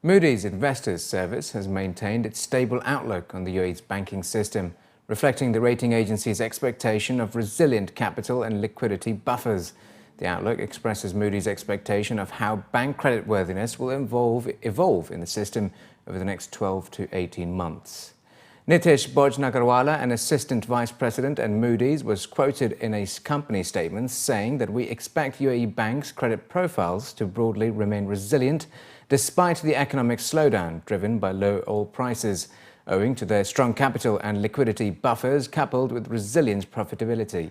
Moody's Investors Service has maintained its stable outlook on the UAE's banking system, reflecting the rating agency's expectation of resilient capital and liquidity buffers. The outlook expresses Moody's expectation of how bank creditworthiness will evolve in the system over the next 12 to 18 months. Nitish Bojnagarwala, an assistant vice president at Moody's, was quoted in a company statement saying that we expect UAE banks' credit profiles to broadly remain resilient despite the economic slowdown driven by low oil prices, owing to their strong capital and liquidity buffers coupled with resilient profitability.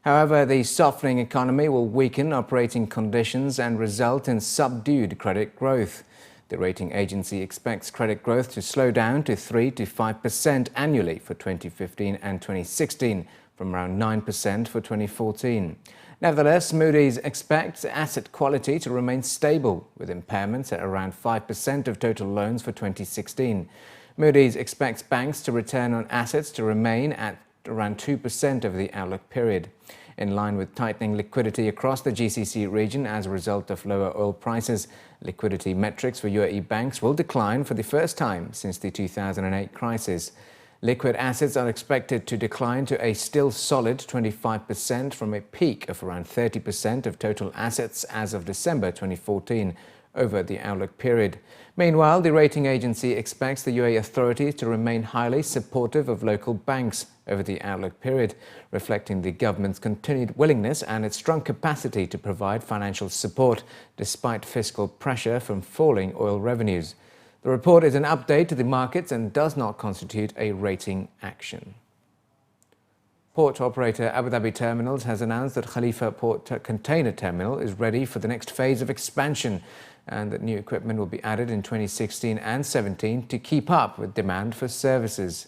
However, the softening economy will weaken operating conditions and result in subdued credit growth. The rating agency expects credit growth to slow down to 3 to 5% annually for 2015 and 2016, from around 9% for 2014. Nevertheless, Moody's expects asset quality to remain stable, with impairments at around 5% of total loans for 2016. Moody's expects banks to return on assets to remain at around 2% over the outlook period. In line with tightening liquidity across the GCC region as a result of lower oil prices, liquidity metrics for UAE banks will decline for the first time since the 2008 crisis. Liquid assets are expected to decline to a still solid 25% from a peak of around 30% of total assets as of December 2014 over the outlook period. Meanwhile, the rating agency expects the UAE authorities to remain highly supportive of local banks over the outlook period, reflecting the government's continued willingness and its strong capacity to provide financial support despite fiscal pressure from falling oil revenues. The report is an update to the markets and does not constitute a rating action. Port operator Abu Dhabi Terminals has announced that Khalifa Port Container Terminal is ready for the next phase of expansion and that new equipment will be added in 2016 and 17 to keep up with demand for services.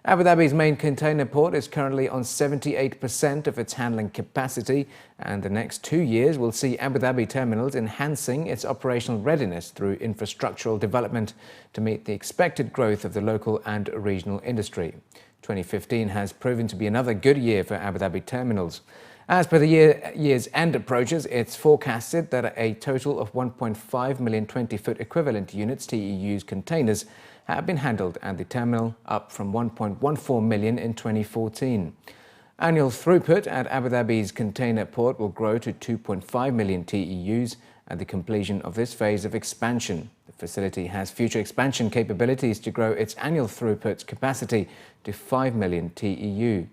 Abu Dhabi's main container port is currently on 78% of its handling capacity, and the next 2 years will see Abu Dhabi Terminals enhancing its operational readiness through infrastructural development to meet the expected growth of the local and regional industry. 2015 has proven to be another good year for Abu Dhabi Terminals. As per the year's end approaches, it's forecasted that a total of 1.5 million 20-foot equivalent units TEUs containers have been handled at the terminal, up from 1.14 million in 2014. Annual throughput at Abu Dhabi's container port will grow to 2.5 million TEUs at the completion of this phase of expansion. The facility has future expansion capabilities to grow its annual throughput capacity to 5 million TEU.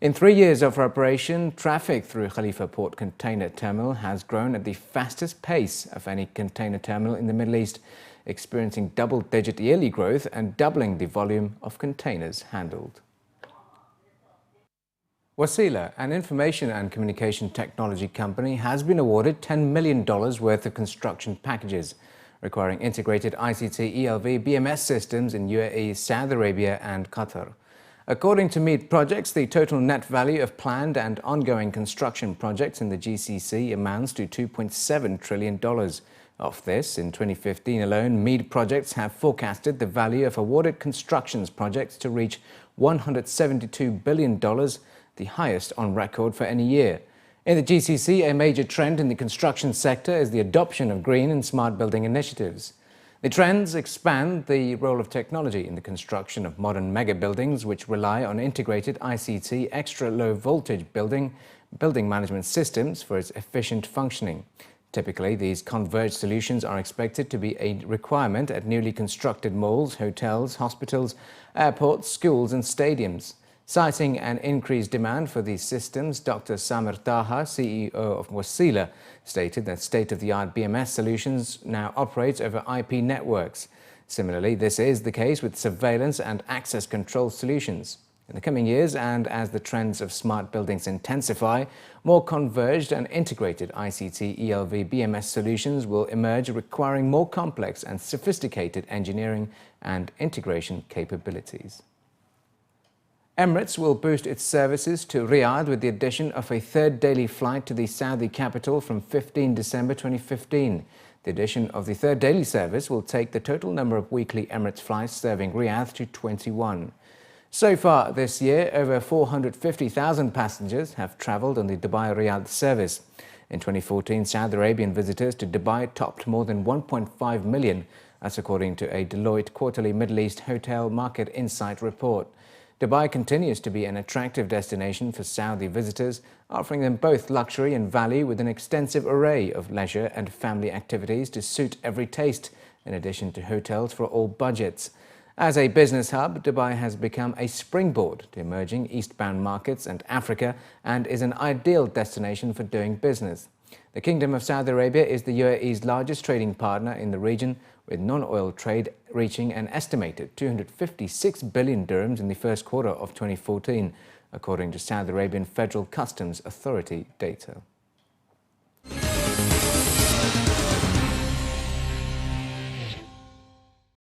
In 3 years of operation, traffic through Khalifa Port Container Terminal has grown at the fastest pace of any container terminal in the Middle East, experiencing double-digit yearly growth and doubling the volume of containers handled. Waseela, an information and communication technology company, has been awarded $10 million worth of construction packages, requiring integrated ICT ELV BMS systems in UAE, Saudi Arabia and Qatar. According to Mead Projects, the total net value of planned and ongoing construction projects in the GCC amounts to $2.7 trillion. Of this, in 2015 alone, Mead Projects have forecasted the value of awarded constructions projects to reach $172 billion, the highest on record for any year. In the GCC, a major trend in the construction sector is the adoption of green and smart building initiatives. The trends expand the role of technology in the construction of modern mega buildings, which rely on integrated ICT extra-low voltage building management systems for its efficient functioning. Typically, these converged solutions are expected to be a requirement at newly constructed malls, hotels, hospitals, airports, schools and stadiums. Citing an increased demand for these systems, Dr. Samir Taha, CEO of Waseela, stated that state-of-the-art BMS solutions now operate over IP networks. Similarly, this is the case with surveillance and access control solutions. In the coming years, and as the trends of smart buildings intensify, more converged and integrated ICT ELV BMS solutions will emerge, requiring more complex and sophisticated engineering and integration capabilities. Emirates will boost its services to Riyadh with the addition of a third daily flight to the Saudi capital from 15 December 2015. The addition of the third daily service will take the total number of weekly Emirates flights serving Riyadh to 21. So far this year, over 450,000 passengers have travelled on the Dubai-Riyadh service. In 2014, Saudi Arabian visitors to Dubai topped more than 1.5 million, That's according to a Deloitte quarterly Middle East Hotel Market Insight report. Dubai continues to be an attractive destination for Saudi visitors, offering them both luxury and value with an extensive array of leisure and family activities to suit every taste, in addition to hotels for all budgets. As a business hub, Dubai has become a springboard to emerging eastbound markets and Africa and is an ideal destination for doing business. The Kingdom of Saudi Arabia is the UAE's largest trading partner in the region, with non-oil trade reaching an estimated 256 billion dirhams in the first quarter of 2014, according to Saudi Arabian Federal Customs Authority data.